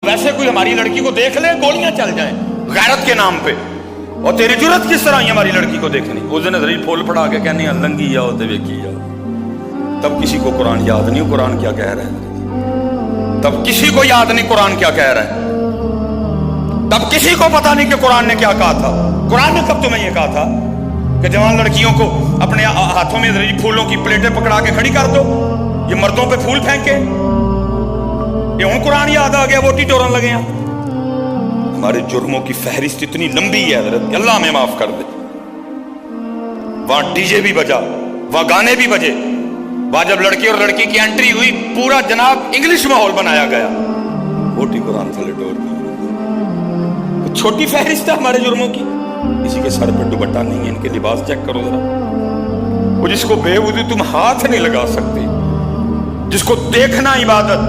वैसे कोई हमारी लड़की को देख ले गोलियां चल जाएं गैरत के नाम पे, और तेरी जुरत किस तरह आई हमारी लड़की को देखनी। उस दिन नजरी फूल फड़ा के कहनी लंगी जाओ तो वेखी जाओ। तब किसी को कुरान याद नहीं कुरान क्या कह रहा है, तब किसी को याद नहीं कुरान क्या कह रहा है, तब किसी को पता नहीं कि कुरान ने क्या कहा था। कुरान ने कब तुम्हें यह कहा था कि जवान लड़कियों को अपने हाथों में फूलों की प्लेटें पकड़ा के खड़ी कर दो, ये मर्दों पे फूल फेंके। ये हूं कुरान याद आ गया, वोटी टोरन लगे हैं। हमारे जुर्मों की फहरिस्त इतनी लंबी है हज़रत, अल्लाह हमें माफ कर दे। वहां डीजे भी बजा, वहां गाने भी बजे, वहां जब लड़की और लड़की की एंट्री हुई पूरा जनाब इंग्लिश माहौल बनाया गया, वोटी कुरान थले टोर दी। छोटी फहरिस्त है हमारे जुर्मों की। किसी के सर पर दुपट्टा नहीं है, इनके लिबास चेक करो जरा। वो जिसको बेवजू तुम हाथ नहीं लगा सकते, जिसको देखना इबादत,